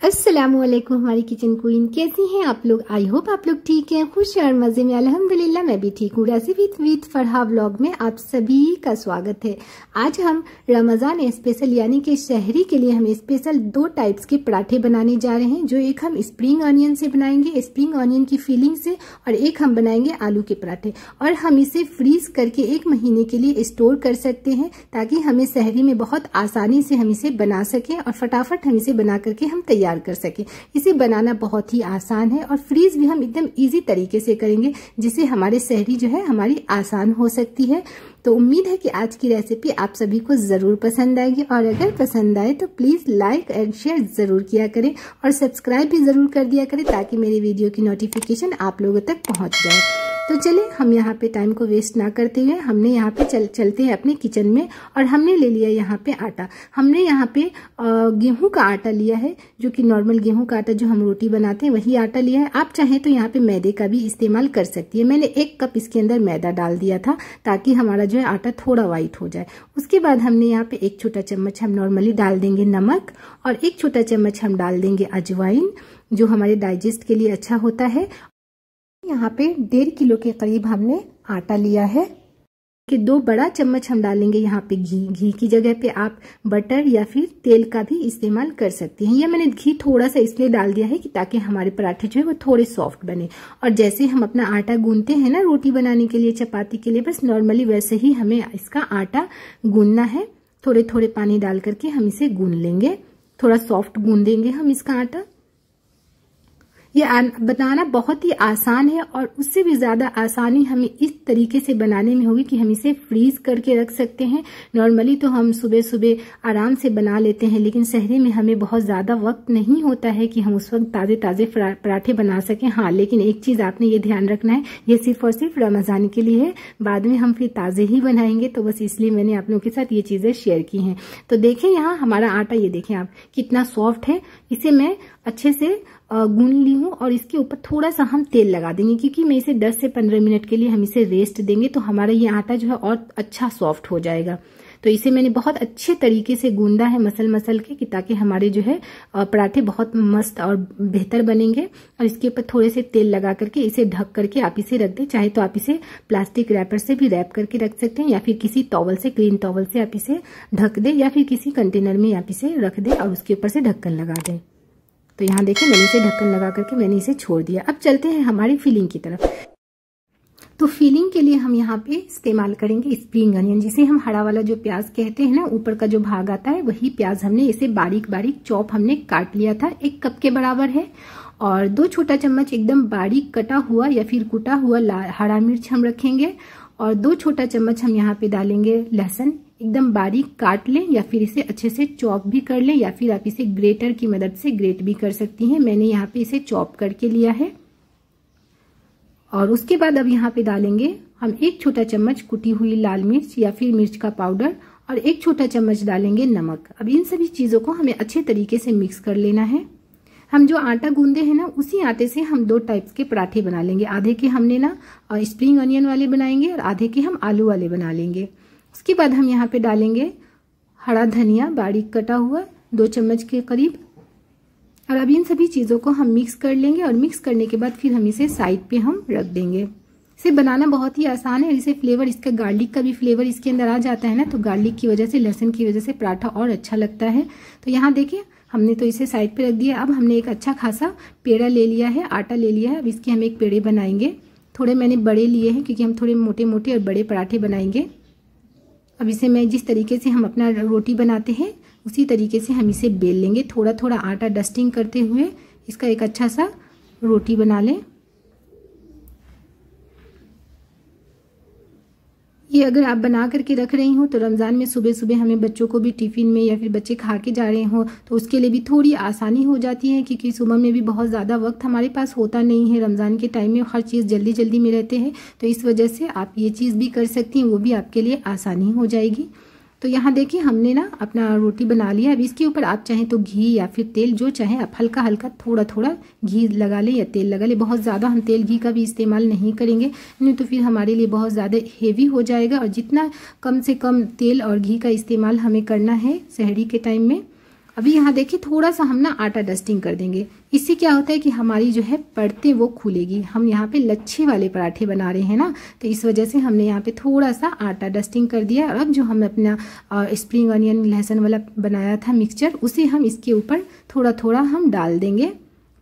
अस्सलामुअलैकुम हमारी kitchen queen, कैसी हैं आप लोग। आई होप आप लोग ठीक हैं, खुश और मजे में। अल्हम्दुलिल्लाह मैं भी ठीक हूँ। रेसिपी विद फरहा व्लॉग में आप सभी का स्वागत है। आज हम रमज़ान स्पेशल यानी कि शहरी के लिए हम स्पेशल 2 टाइप्स के पराठे बनाने जा रहे हैं। जो एक हम स्प्रिंग ऑनियन से बनाएंगे, स्प्रिंग ऑनियन की फीलिंग से, और एक हम बनाएंगे आलू के पराठे। और हम इसे फ्रीज करके 1 महीने के लिए स्टोर कर सकते हैं ताकि हमें शहरी में बहुत आसानी से हम इसे बना सकें और फटाफट हम इसे बना करके हम तैयार कर सके। इसे बनाना बहुत ही आसान है और फ्रीज भी हम एकदम इजी तरीके से करेंगे, जिससे हमारे शहरी जो है हमारी आसान हो सकती है। तो उम्मीद है कि आज की रेसिपी आप सभी को जरूर पसंद आएगी, और अगर पसंद आए तो प्लीज लाइक एंड शेयर जरूर किया करें और सब्सक्राइब भी जरूर कर दिया करें ताकि मेरे वीडियो की नोटिफिकेशन आप लोगों तक पहुंच जाए। तो चलिए हम यहाँ पे टाइम को वेस्ट ना करते हुए हमने यहाँ पे चलते हैं अपने किचन में। और हमने ले लिया यहाँ पे आटा। हमने यहाँ पे गेहूं का आटा लिया है, जो कि नॉर्मल गेहूं का आटा जो हम रोटी बनाते हैं वही आटा लिया है। आप चाहें तो यहाँ पे मैदे का भी इस्तेमाल कर सकती है। मैंने 1 कप इसके अंदर मैदा डाल दिया था ताकि हमारा जो है आटा थोड़ा वाइट हो जाए। उसके बाद हमने यहाँ पे 1 छोटा चम्मच हम नॉर्मली डाल देंगे नमक, और 1 छोटा चम्मच हम डाल देंगे अजवाइन, जो हमारे डाइजेस्ट के लिए अच्छा होता है। यहाँ पे 1.5 किलो के करीब हमने आटा लिया है कि 2 बड़ा चम्मच हम डालेंगे यहाँ पे घी की जगह पे आप बटर या फिर तेल का भी इस्तेमाल कर सकती हैं। या मैंने घी थोड़ा सा इसलिए डाल दिया है कि ताकि हमारे पराठे जो है वो थोड़े सॉफ्ट बने। और जैसे हम अपना आटा गूंथते हैं ना रोटी बनाने के लिए, चपाती के लिए, बस नॉर्मली वैसे ही हमें इसका आटा गूंथना है। थोड़े थोड़े पानी डाल करके हम इसे गूंथ लेंगे, थोड़ा सॉफ्ट गूंथ देंगे हम इसका आटा। ये बनाना बहुत ही आसान है, और उससे भी ज्यादा आसानी हमें इस तरीके से बनाने में होगी कि हम इसे फ्रीज करके रख सकते हैं। नॉर्मली तो हम सुबह सुबह आराम से बना लेते हैं, लेकिन शहरी में हमें बहुत ज्यादा वक्त नहीं होता है कि हम उस वक्त ताजे ताजे पराठे बना सकें। हाँ, लेकिन एक चीज आपने ये ध्यान रखना है, ये सिर्फ और सिर्फ रमजान के लिए है, बाद में हम फिर ताजे ही बनाएंगे। तो बस इसलिए मैंने आप लोगों के साथ ये चीजें शेयर की हैं। तो देखें यहाँ हमारा आटा, ये देखें आप कितना सॉफ्ट है। इसे मैं अच्छे से गूंथ ली हूँ, और इसके ऊपर थोड़ा सा हम तेल लगा देंगे, क्योंकि मैं इसे 10 से 15 मिनट के लिए हम इसे रेस्ट देंगे तो हमारा ये आटा जो है और अच्छा सॉफ्ट हो जाएगा। तो इसे मैंने बहुत अच्छे तरीके से गूंदा है मसल के, कि ताकि हमारे जो है पराठे बहुत मस्त और बेहतर बनेंगे। और इसके ऊपर थोड़े से तेल लगा करके इसे ढक करके आप इसे रख दें। चाहे तो आप इसे प्लास्टिक रैपर से भी रैप करके रख सकते हैं, या फिर किसी टॉवल से, क्लीन टॉवल से आप इसे ढक दें, या फिर किसी कंटेनर में आप इसे रख दें और उसके ऊपर से ढक्कन लगा दें। तो यहाँ देखिए मैंने इसे ढक्कन लगा करके मैंने इसे छोड़ दिया। अब चलते हैं हमारी फिलिंग की तरफ। तो फिलिंग के लिए हम यहाँ पे इस्तेमाल करेंगे स्प्रिंग अनियन, जिसे हम हरा वाला जो प्याज कहते हैं ना, ऊपर का जो भाग आता है वही प्याज हमने इसे बारीक बारीक चॉप हमने काट लिया था। 1 कप के बराबर है। और 2 छोटा चम्मच एकदम बारीक कटा हुआ या फिर कुटा हुआ हरा मिर्च हम रखेंगे, और 2 छोटा चम्मच हम यहाँ पे डालेंगे लहसुन। एकदम बारीक काट लें, या फिर इसे अच्छे से चॉप भी कर लें, या फिर आप इसे ग्रेटर की मदद से ग्रेट भी कर सकती हैं। मैंने यहाँ पे इसे चॉप करके लिया है। और उसके बाद अब यहाँ पे डालेंगे हम 1 छोटा चम्मच कुटी हुई लाल मिर्च या फिर मिर्च का पाउडर, और 1 छोटा चम्मच डालेंगे नमक। अब इन सभी चीजों को हमें अच्छे तरीके से मिक्स कर लेना है। हम जो आटा गूंदे हैं ना, उसी आटे से हम 2 टाइप्स के पराठे बना लेंगे। आधे के हमने ना स्प्रिंग अनियन वाले बनाएंगे, और आधे के हम आलू वाले बना लेंगे। उसके बाद हम यहाँ पे डालेंगे हरा धनिया बारीक कटा हुआ 2 चम्मच के करीब। और अब इन सभी चीजों को हम मिक्स कर लेंगे, और मिक्स करने के बाद फिर हम इसे साइड पे हम रख देंगे। इसे बनाना बहुत ही आसान है। इसे फ्लेवर, इसका गार्लिक का भी फ्लेवर इसके अंदर आ जाता है ना, तो गार्लिक की वजह से, लहसुन की वजह से पराठा और अच्छा लगता है। तो यहाँ देखिए हमने तो इसे साइड पे रख दिया। अब हमने एक अच्छा खासा पेड़ा ले लिया है, आटा ले लिया है। अब इसके हम एक पेड़े बनाएंगे। थोड़े मैंने बड़े लिए हैं क्योंकि हम थोड़े मोटे मोटे और बड़े पराठे बनाएंगे। अब इसे मैं जिस तरीके से हम अपना रोटी बनाते हैं उसी तरीके से हम इसे बेल लेंगे। थोड़ा थोड़ा आटा डस्टिंग करते हुए इसका एक अच्छा सा रोटी बना लें। ये अगर आप बना करके रख रही हो तो रमज़ान में सुबह सुबह हमें बच्चों को भी टिफ़िन में, या फिर बच्चे खा के जा रहे हो तो उसके लिए भी थोड़ी आसानी हो जाती है, क्योंकि सुबह में भी बहुत ज़्यादा वक्त हमारे पास होता नहीं है। रमज़ान के टाइम में हर चीज़ जल्दी जल्दी में रहते हैं, तो इस वजह से आप ये चीज़ भी कर सकती हैं, वो भी आपके लिए आसानी हो जाएगी। तो यहाँ देखिए हमने ना अपना रोटी बना लिया। अब इसके ऊपर आप चाहें तो घी या फिर तेल, जो चाहे आप हल्का हल्का थोड़ा थोड़ा घी लगा लें या तेल लगा लें। बहुत ज़्यादा हम तेल घी का भी इस्तेमाल नहीं करेंगे, नहीं तो फिर हमारे लिए बहुत ज़्यादा हेवी हो जाएगा। और जितना कम से कम तेल और घी का इस्तेमाल हमें करना है सहरी के टाइम में। अभी यहाँ देखिए थोड़ा सा हम ना आटा डस्टिंग कर देंगे। इससे क्या होता है कि हमारी जो है परतें वो खुलेगी। हम यहाँ पे लच्छे वाले पराठे बना रहे हैं ना, तो इस वजह से हमने यहाँ पे थोड़ा सा आटा डस्टिंग कर दिया। और अब जो हम अपना स्प्रिंग अनियन लहसुन वाला बनाया था मिक्सचर, उसे हम इसके ऊपर थोड़ा थोड़ा हम डाल देंगे।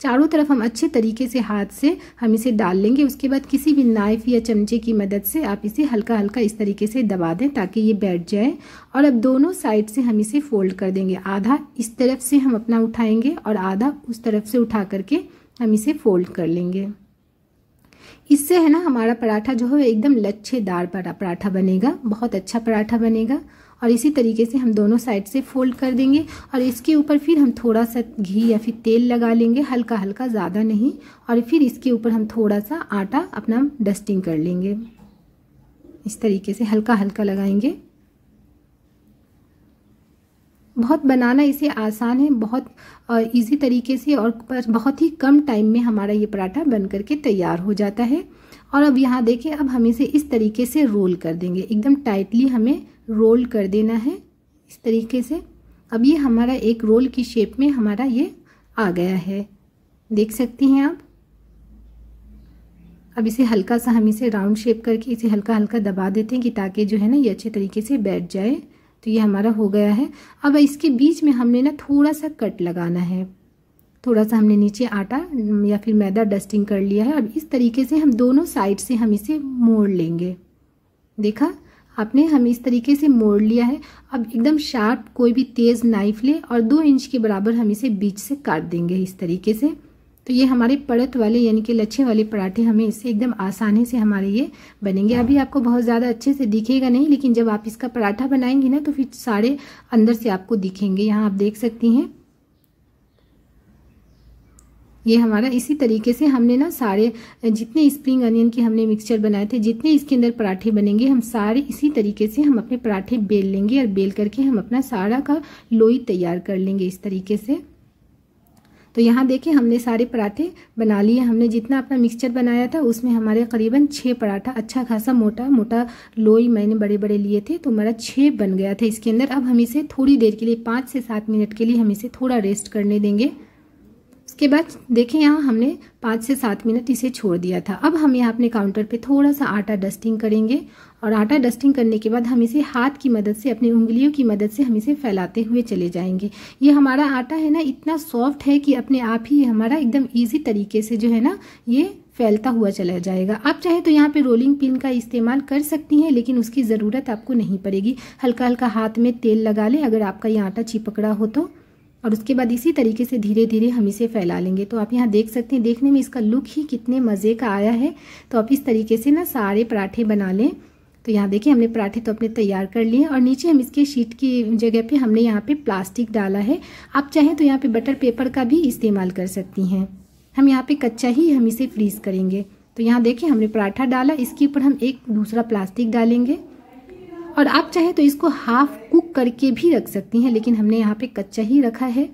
चारों तरफ हम अच्छे तरीके से हाथ से हम इसे डाल लेंगे। उसके बाद किसी भी नाइफ या चमचे की मदद से आप इसे हल्का हल्का इस तरीके से दबा दें ताकि ये बैठ जाए। और अब दोनों साइड से हम इसे फोल्ड कर देंगे। आधा इस तरफ से हम अपना उठाएंगे और आधा उस तरफ से उठा करके हम इसे फोल्ड कर लेंगे। इससे है ना हमारा पराठा जो है एकदम लच्छेदार पराठा बनेगा, बहुत अच्छा पराठा बनेगा। और इसी तरीके से हम दोनों साइड से फोल्ड कर देंगे और इसके ऊपर फिर हम थोड़ा सा घी या फिर तेल लगा लेंगे, हल्का हल्का, ज़्यादा नहीं। और फिर इसके ऊपर हम थोड़ा सा आटा अपना डस्टिंग कर लेंगे। इस तरीके से हल्का हल्का लगाएंगे। बहुत बनाना इसे आसान है, बहुत इजी तरीके से, और बहुत ही कम टाइम में हमारा ये पराठा बन करके तैयार हो जाता है। और अब यहाँ देखिए, अब हम इसे इस तरीके से रोल कर देंगे। एकदम टाइटली हमें रोल कर देना है इस तरीके से। अब ये हमारा एक रोल की शेप में हमारा ये आ गया है, देख सकती हैं आप। अब इसे हल्का सा हम इसे राउंड शेप करके इसे हल्का हल्का दबा देते हैं कि ताकि जो है ना ये अच्छे तरीके से बैठ जाए। तो ये हमारा हो गया है। अब इसके बीच में हमने ना थोड़ा सा कट लगाना है। थोड़ा सा हमने नीचे आटा या फिर मैदा डस्टिंग कर लिया है। अब इस तरीके से हम दोनों साइड से हम इसे मोड़ लेंगे। देखा आपने, हम इस तरीके से मोड़ लिया है। अब एकदम शार्प कोई भी तेज नाइफ ले और 2 इंच के बराबर हम इसे बीच से काट देंगे इस तरीके से। तो ये हमारे परत वाले यानी कि लच्छे वाले पराठे हमें इससे एकदम आसानी से हमारे ये बनेंगे। अभी आपको बहुत ज़्यादा अच्छे से दिखेगा नहीं, लेकिन जब आप इसका पराठा बनाएंगे ना तो फिर सारे अंदर से आपको दिखेंगे। यहाँ आप देख सकती हैं ये हमारा इसी तरीके से हमने ना सारे जितने स्प्रिंग अनियन के हमने मिक्सचर बनाए थे, जितने इसके अंदर पराठे बनेंगे, हम सारे इसी तरीके से हम अपने पराठे बेल लेंगे और बेल करके हम अपना सारा का लोई तैयार कर लेंगे इस तरीके से। तो यहाँ देखिए हमने सारे पराठे बना लिए। हमने जितना अपना मिक्सचर बनाया था उसमें हमारे करीबन 6 पराठा, अच्छा खासा मोटा मोटा लोई मैंने बड़े बड़े लिए थे, तो हमारा 6 बन गया था इसके अंदर। अब हम इसे थोड़ी देर के लिए 5 से 7 मिनट के लिए हम इसे थोड़ा रेस्ट करने देंगे। उसके बाद देखें यहाँ हमने 5 से 7 मिनट इसे छोड़ दिया था। अब हम यहाँ अपने काउंटर पे थोड़ा सा आटा डस्टिंग करेंगे और आटा डस्टिंग करने के बाद हम इसे हाथ की मदद से, अपनी उंगलियों की मदद से हम इसे फैलाते हुए चले जाएंगे। ये हमारा आटा है ना इतना सॉफ्ट है कि अपने आप ही हमारा एकदम ईजी तरीके से जो है ना ये फैलता हुआ चला जाएगा। आप चाहे तो यहाँ पे रोलिंग पिन का इस्तेमाल कर सकती हैं, लेकिन उसकी ज़रूरत आपको नहीं पड़ेगी। हल्का हल्का हाथ में तेल लगा लें अगर आपका ये आटा चिपकड़ा हो तो। और उसके बाद इसी तरीके से धीरे धीरे हम इसे फैला लेंगे। तो आप यहाँ देख सकते हैं, देखने में इसका लुक ही कितने मज़े का आया है। तो आप इस तरीके से ना सारे पराठे बना लें। तो यहाँ देखिए हमने पराठे तो अपने तैयार कर लिए और नीचे हम इसके शीट की जगह पे हमने यहाँ पे प्लास्टिक डाला है। आप चाहें तो यहाँ पे बटर पेपर का भी इस्तेमाल कर सकती हैं। हम यहाँ पे कच्चा ही हम इसे फ्रीज करेंगे। तो यहाँ देखिए हमने पराठा डाला, इसके ऊपर हम एक दूसरा प्लास्टिक डालेंगे और आप चाहे तो इसको हाफ कुक करके भी रख सकती हैं, लेकिन हमने यहाँ पे कच्चा ही रखा है।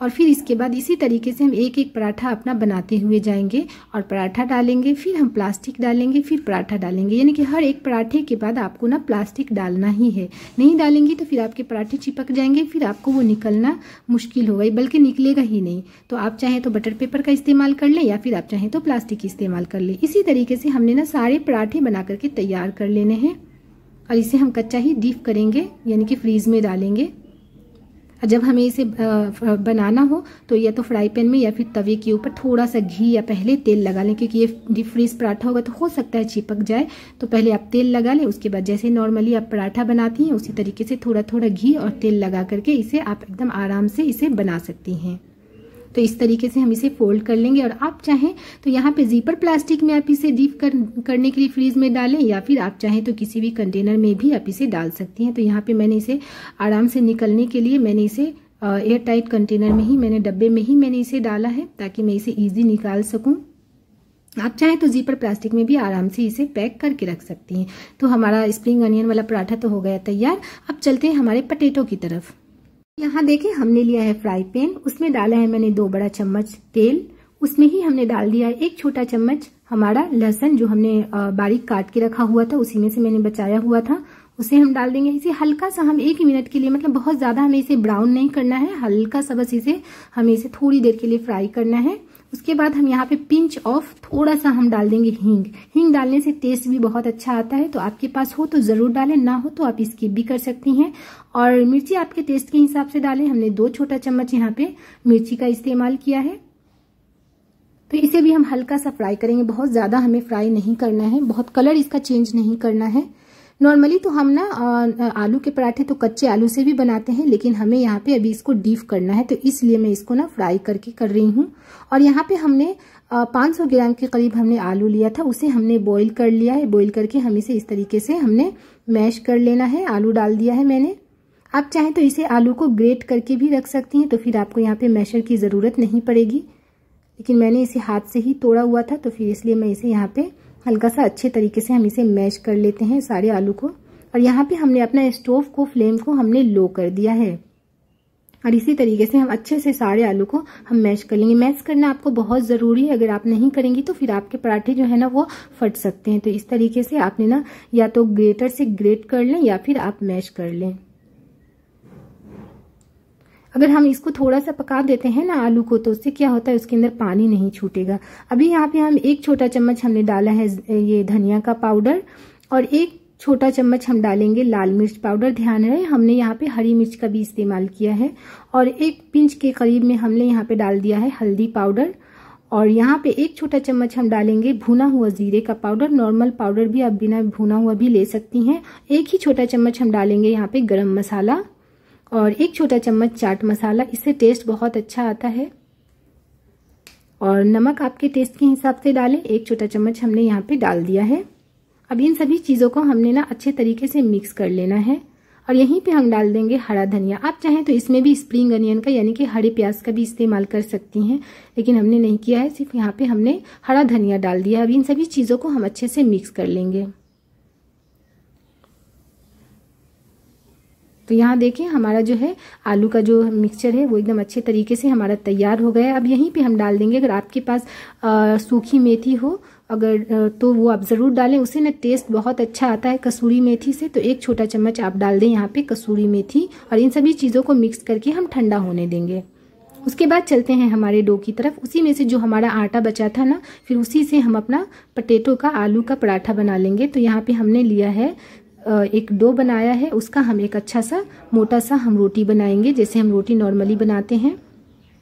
और फिर इसके बाद इसी तरीके से हम एक एक पराठा अपना बनाते हुए जाएंगे और पराठा डालेंगे, फिर हम प्लास्टिक डालेंगे, फिर पराठा डालेंगे। यानी कि हर एक पराठे के बाद आपको ना प्लास्टिक डालना ही है। नहीं डालेंगी तो फिर आपके पराठे चिपक जाएंगे, फिर आपको वो निकलना मुश्किल होगा, बल्कि निकलेगा ही नहीं। तो आप चाहें तो बटर पेपर का इस्तेमाल कर लें या फिर आप चाहें तो प्लास्टिक इस्तेमाल कर लें। इसी तरीके से हमने ना सारे पराठे बना करके तैयार कर लेने हैं और इसे हम कच्चा ही डीप करेंगे, यानी कि फ्रीज में डालेंगे। जब हमें इसे बनाना हो तो या तो फ्राई पैन में या फिर तवे के ऊपर थोड़ा सा घी या पहले तेल लगा लें, क्योंकि ये डीप फ्रीज पराठा होगा तो हो सकता है चिपक जाए। तो पहले आप तेल लगा लें, उसके बाद जैसे नॉर्मली आप पराठा बनाती हैं उसी तरीके से थोड़ा थोड़ा घी और तेल लगा करके इसे आप एकदम आराम से इसे बना सकती हैं। तो इस तरीके से हम इसे फोल्ड कर लेंगे और आप चाहें तो यहाँ पे जीपर प्लास्टिक में आप इसे डीप करने के लिए फ्रीज में डालें या फिर आप चाहें तो किसी भी कंटेनर में भी आप इसे डाल सकती हैं। तो यहाँ पे मैंने इसे आराम से निकलने के लिए मैंने इसे एयर टाइट कंटेनर में ही, मैंने डब्बे में ही मैंने इसे डाला है ताकि मैं इसे ईजी निकाल सकूँ। आप चाहें तो जीपर प्लास्टिक में भी आराम से इसे पैक करके रख सकती हैं। तो हमारा स्प्रिंग अनियन वाला पराठा तो हो गया तैयार। अब चलते हैं हमारे पटेटो की तरफ। यहाँ देखिए हमने लिया है फ्राई पैन, उसमें डाला है मैंने 2 बड़ा चम्मच तेल। उसमें ही हमने डाल दिया है 1 छोटा चम्मच हमारा लहसुन जो हमने बारीक काट के रखा हुआ था, उसी में से मैंने बचाया हुआ था। उसे हम डाल देंगे। इसे हल्का सा हम 1 मिनट के लिए, मतलब बहुत ज़्यादा हमें इसे ब्राउन नहीं करना है, हल्का सा बस हमें इसे थोड़ी देर के लिए फ्राई करना है। उसके बाद हम यहाँ पे पिंच ऑफ थोड़ा सा हम डाल देंगे हींग। हींग डालने से टेस्ट भी बहुत अच्छा आता है, तो आपके पास हो तो ज़रूर डालें, ना हो तो आप स्किप भी कर सकती हैं। और मिर्ची आपके टेस्ट के हिसाब से डालें। हमने 2 छोटा चम्मच यहाँ पे मिर्ची का इस्तेमाल किया है। तो इसे भी हम हल्का सा फ्राई करेंगे, बहुत ज़्यादा हमें फ्राई नहीं करना है, बहुत कलर इसका चेंज नहीं करना है। नॉर्मली तो हम ना आलू के पराठे तो कच्चे आलू से भी बनाते हैं, लेकिन हमें यहाँ पे अभी इसको डीप करना है, तो इसलिए मैं इसको ना फ्राई करके कर रही हूँ। और यहाँ पे हमने 500 ग्राम के करीब हमने आलू लिया था, उसे हमने बॉईल कर लिया है। बॉईल करके हम इसे इस तरीके से हमने मैश कर लेना है। आलू डाल दिया है मैंने। आप चाहें तो इसे आलू को ग्रेट करके भी रख सकती हैं, तो फिर आपको यहाँ पे मैशर की ज़रूरत नहीं पड़ेगी, लेकिन मैंने इसे हाथ से ही तोड़ा हुआ था, तो फिर इसलिए मैं इसे यहाँ पे हल्का सा अच्छे तरीके से हम इसे मैश कर लेते हैं सारे आलू को। और यहाँ पे हमने अपना स्टोव को, फ्लेम को हमने लो कर दिया है, और इसी तरीके से हम अच्छे से सारे आलू को हम मैश कर लेंगे। मैश करना आपको बहुत ज़रूरी है, अगर आप नहीं करेंगी तो फिर आपके पराठे जो है ना वो फट सकते हैं। तो इस तरीके से आपने ना या तो ग्रेटर से ग्रेट कर लें या फिर आप मैश कर लें। अगर हम इसको थोड़ा सा पका देते हैं ना आलू को, तो उससे क्या होता है, उसके अंदर पानी नहीं छूटेगा। अभी यहाँ पे हम 1 छोटा चम्मच हमने डाला है ये धनिया का पाउडर, और 1 छोटा चम्मच हम डालेंगे लाल मिर्च पाउडर। ध्यान रहे हमने यहाँ पे हरी मिर्च का भी इस्तेमाल किया है। और 1 पिंच के करीब में हमने यहाँ पे डाल दिया है हल्दी पाउडर। और यहाँ पे 1 छोटा चम्मच हम डालेंगे भुना हुआ जीरे का पाउडर। नॉर्मल पाउडर भी आप बिना भुना हुआ भी ले सकती हैं। 1 ही छोटा चम्मच हम डालेंगे यहाँ पे गरम मसाला, और 1 छोटा चम्मच चाट मसाला। इससे टेस्ट बहुत अच्छा आता है। और नमक आपके टेस्ट के हिसाब से डालें, 1 छोटा चम्मच हमने यहाँ पे डाल दिया है। अब इन सभी चीज़ों को हमने ना अच्छे तरीके से मिक्स कर लेना है। और यहीं पे हम डाल देंगे हरा धनिया। आप चाहें तो इसमें भी स्प्रिंग अनियन का, यानी कि हरे प्याज का भी इस्तेमाल कर सकती हैं, लेकिन हमने नहीं किया है, सिर्फ यहाँ पे हमने हरा धनिया डाल दिया। अब इन सभी चीज़ों को हम अच्छे से मिक्स कर लेंगे। तो यहाँ देखें हमारा जो है आलू का जो मिक्सचर है वो एकदम अच्छे तरीके से हमारा तैयार हो गया है। अब यहीं पे हम डाल देंगे, अगर आपके पास सूखी मेथी हो अगर तो वो आप ज़रूर डालें, उससे ना टेस्ट बहुत अच्छा आता है कसूरी मेथी से। तो 1 छोटा चम्मच आप डाल दें यहाँ पे कसूरी मेथी। और इन सभी चीज़ों को मिक्स करके हम ठंडा होने देंगे। उसके बाद चलते हैं हमारे डो की तरफ। उसी में से जो हमारा आटा बचा था ना, फिर उसी से हम अपना पटेटो का आलू का पराठा बना लेंगे। तो यहाँ पे हमने लिया है एक डो बनाया है, उसका हम एक अच्छा सा मोटा सा हम रोटी बनाएंगे, जैसे हम रोटी नॉर्मली बनाते हैं।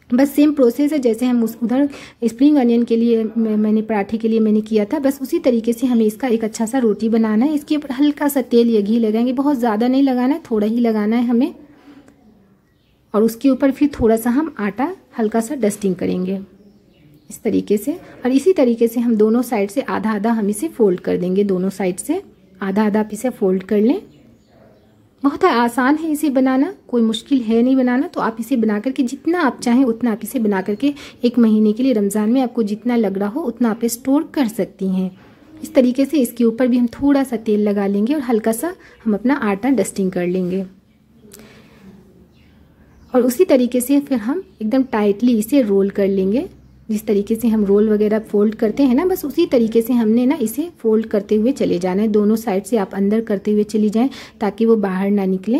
बस सेम प्रोसेस है जैसे हम उधर स्प्रिंग अनियन के लिए मैंने पराठे के लिए मैंने किया था, बस उसी तरीके से हमें इसका एक अच्छा सा रोटी बनाना है। इसके ऊपर हल्का सा तेल या घी लगाएंगे, बहुत ज़्यादा नहीं लगाना है, थोड़ा ही लगाना है हमें। और उसके ऊपर फिर थोड़ा सा हम आटा हल्का सा डस्टिंग करेंगे इस तरीके से। और इसी तरीके से हम दोनों साइड से आधा आधा हम इसे फोल्ड कर देंगे, दोनों साइड से आधा आधा आप इसे फोल्ड कर लें। बहुत आसान है इसे बनाना, कोई मुश्किल है नहीं बनाना। तो आप इसे बना करके जितना आप चाहें उतना आप इसे बना करके 1 महीने के लिए, रमज़ान में आपको जितना लग रहा हो उतना आप स्टोर कर सकती हैं। इस तरीके से इसके ऊपर भी हम थोड़ा सा तेल लगा लेंगे और हल्का सा हम अपना आटा डस्टिंग कर लेंगे। और उसी तरीके से फिर हम एकदम टाइटली इसे रोल कर लेंगे। जिस तरीके से हम रोल वगैरह फोल्ड करते हैं ना, बस उसी तरीके से हमने ना इसे फोल्ड करते हुए चले जाना है। दोनों साइड से आप अंदर करते हुए चली जाएं ताकि वो बाहर ना निकले।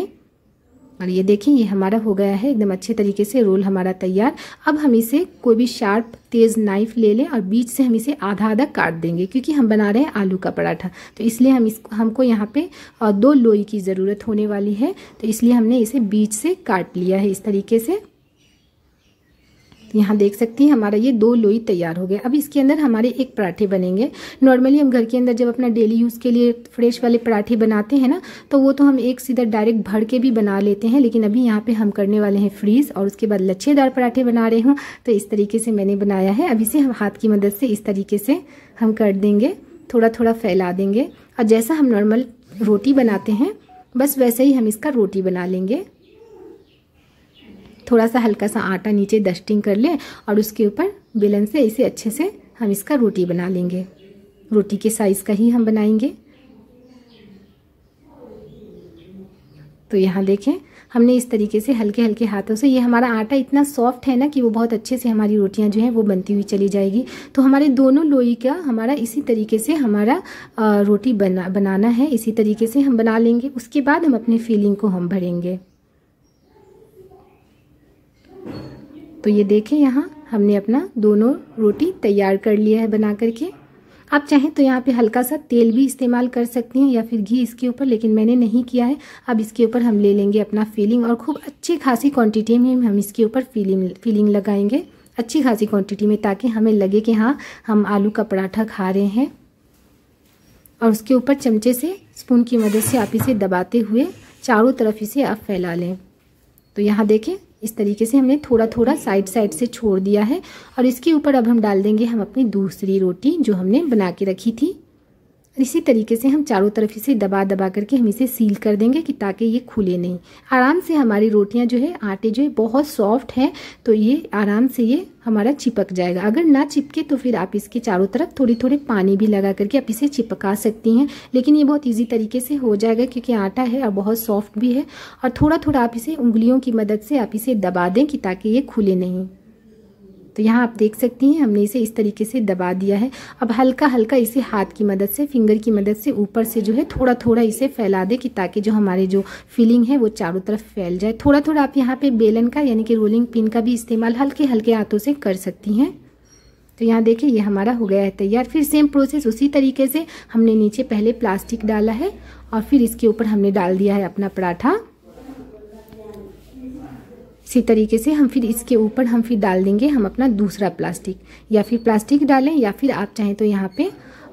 और ये देखें ये हमारा हो गया है एकदम अच्छे तरीके से रोल हमारा तैयार। अब हम इसे कोई भी शार्प तेज़ नाइफ ले लें और बीच से हम इसे आधा आधा काट देंगे, क्योंकि हम बना रहे हैं आलू का पराठा। तो इसलिए हमको यहाँ पे 2 लोई की ज़रूरत होने वाली है, तो इसलिए हमने इसे बीच से काट लिया है इस तरीके से। यहाँ देख सकती हैं हमारा ये 2 लोई तैयार हो गए। अब इसके अंदर हमारे एक पराठे बनेंगे। नॉर्मली हम घर के अंदर जब अपना डेली यूज़ के लिए फ्रेश वाले पराठे बनाते हैं ना, तो वो तो हम एक सीधा डायरेक्ट भर के भी बना लेते हैं, लेकिन अभी यहाँ पे हम करने वाले हैं फ्रीज़ और उसके बाद लच्छेदार पराठे बना रहे हूँ। तो इस तरीके से मैंने बनाया है। अब इसे हम हाथ की मदद से इस तरीके से हम कर देंगे, थोड़ा थोड़ा फैला देंगे। और जैसा हम नॉर्मल रोटी बनाते हैं बस वैसे ही हम इसका रोटी बना लेंगे। थोड़ा सा हल्का सा आटा नीचे डस्टिंग कर लें और उसके ऊपर बेलन से इसे अच्छे से हम इसका रोटी बना लेंगे। रोटी के साइज़ का ही हम बनाएंगे। तो यहाँ देखें हमने इस तरीके से हल्के हल्के हाथों से, ये हमारा आटा इतना सॉफ्ट है ना कि वो बहुत अच्छे से हमारी रोटियां जो है वो बनती हुई चली जाएगी। तो हमारे दोनों लोई का हमारा इसी तरीके से हमारा रोटी बनाना है, इसी तरीके से हम बना लेंगे। उसके बाद हम अपनी फिलिंग को हम भरेंगे। तो ये देखें, यहाँ हमने अपना दोनों रोटी तैयार कर लिया है बना करके। आप चाहें तो यहाँ पे हल्का सा तेल भी इस्तेमाल कर सकती हैं या फिर घी इसके ऊपर, लेकिन मैंने नहीं किया है। अब इसके ऊपर हम ले लेंगे अपना फिलिंग और खूब अच्छी खासी क्वांटिटी में हम इसके ऊपर फिलिंग लगाएंगे, अच्छी खासी क्वांटिटी में, ताकि हमें लगे कि हाँ हम आलू का पराठा खा रहे हैं। और उसके ऊपर चमचे से, स्पून की मदद से आप इसे दबाते हुए चारों तरफ इसे आप फैला लें। तो यहाँ देखें, इस तरीके से हमने थोड़ा थोड़ा साइड से छोड़ दिया है। और इसके ऊपर अब हम डाल देंगे हम अपनी दूसरी रोटी जो हमने बना के रखी थी। इसी तरीके से हम चारों तरफ इसे दबा करके हम इसे सील कर देंगे कि ताकि ये खुले नहीं। आराम से हमारी रोटियां जो है, आटे जो है बहुत सॉफ्ट है, तो ये आराम से ये हमारा चिपक जाएगा। अगर ना चिपके तो फिर आप इसके चारों तरफ थोड़ी थोड़ी पानी भी लगा करके आप इसे चिपका सकती हैं, लेकिन ये बहुत ईजी तरीके से हो जाएगा क्योंकि आटा है और बहुत सॉफ्ट भी है। और थोड़ा थोड़ा आप इसे उंगलियों की मदद से आप इसे दबा दें कि ताकि ये खुले नहीं। तो यहाँ आप देख सकती हैं हमने इसे इस तरीके से दबा दिया है। अब हल्का हल्का इसे हाथ की मदद से, फिंगर की मदद से ऊपर से जो है थोड़ा थोड़ा इसे फैला दे कि ताकि जो हमारे जो फिलिंग है वो चारों तरफ फैल जाए। थोड़ा थोड़ा आप यहाँ पे बेलन का यानी कि रोलिंग पिन का भी इस्तेमाल हल्के हल्के हाथों से कर सकती हैं। तो यहाँ देखिए, ये हमारा हो गया है तैयार। फिर सेम प्रोसेस उसी तरीके से हमने नीचे पहले प्लास्टिक डाला है और फिर इसके ऊपर हमने डाल दिया है अपना पराठा। इसी तरीके से हम फिर इसके ऊपर हम फिर डाल देंगे हम अपना दूसरा प्लास्टिक, या फिर प्लास्टिक डालें या फिर आप चाहें तो यहाँ पे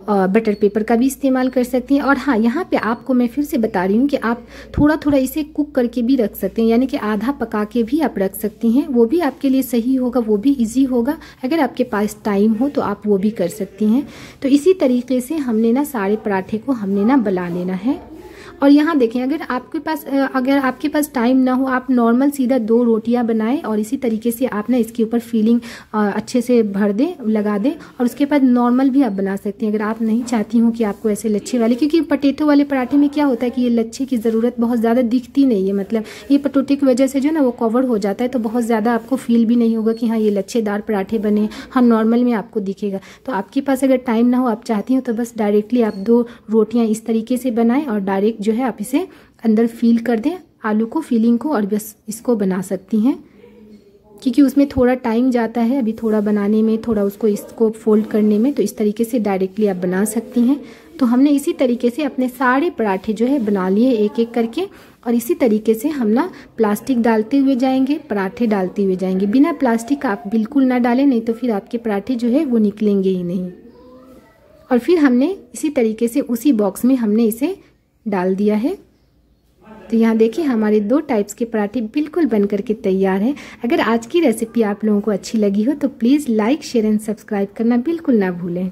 बटर पेपर का भी इस्तेमाल कर सकती हैं। और हाँ, यहाँ पे आपको मैं फिर से बता रही हूँ कि आप थोड़ा थोड़ा इसे कुक करके भी रख सकते हैं, यानी कि आधा पका के भी आप रख सकती हैं। वो भी आपके लिए सही होगा, वो भी इजी होगा। अगर आपके पास टाइम हो तो आप वो भी कर सकती हैं। तो इसी तरीके से हमने ना सारे पराठे को हमने ना बना लेना है। और यहाँ देखें, अगर आपके पास टाइम ना हो, आप नॉर्मल सीधा 2 रोटियां बनाएं और इसी तरीके से आप ना इसके ऊपर फिलिंग अच्छे से भर दें, लगा दें। और उसके बाद नॉर्मल भी आप बना सकती हैं अगर आप नहीं चाहती हो कि आपको ऐसे लच्छे वाले, क्योंकि पटेटो वाले पराठे में क्या होता है कि ये लच्छे की ज़रूरत बहुत ज़्यादा दिखती नहीं है। मतलब ये पटोटे की वजह से जो ना वो कवर हो जाता है, तो बहुत ज़्यादा आपको फील भी नहीं होगा कि हाँ ये लच्छेदार पराठे बने। हाँ, नॉर्मल में आपको दिखेगा। तो आपके पास अगर टाइम ना हो, आप चाहती हो, तो बस डायरेक्टली आप 2 रोटियाँ इस तरीके से बनाएं और डायरेक्ट जो है आप इसे अंदर फील कर दें आलू को, फिलिंग को, और बस इसको बना सकती हैं। क्योंकि उसमें थोड़ा टाइम जाता है अभी थोड़ा बनाने में, थोड़ा इसको फोल्ड करने में। तो इस तरीके से डायरेक्टली आप बना सकती हैं। तो हमने इसी तरीके से अपने सारे पराठे जो है बना लिए एक एक करके। और इसी तरीके से हम ना प्लास्टिक डालते हुए जाएंगे, पराठे डालते हुए जाएंगे। बिना प्लास्टिक का आप बिल्कुल ना डालें, नहीं तो फिर आपके पराठे जो है वो निकलेंगे ही नहीं। और फिर हमने इसी तरीके से उसी बॉक्स में हमने इसे डाल दिया है। तो यहाँ देखिए, हमारे 2 टाइप्स के पराठे बिल्कुल बन करके तैयार हैं। अगर आज की रेसिपी आप लोगों को अच्छी लगी हो तो please like, share and subscribe करना बिल्कुल ना भूलें।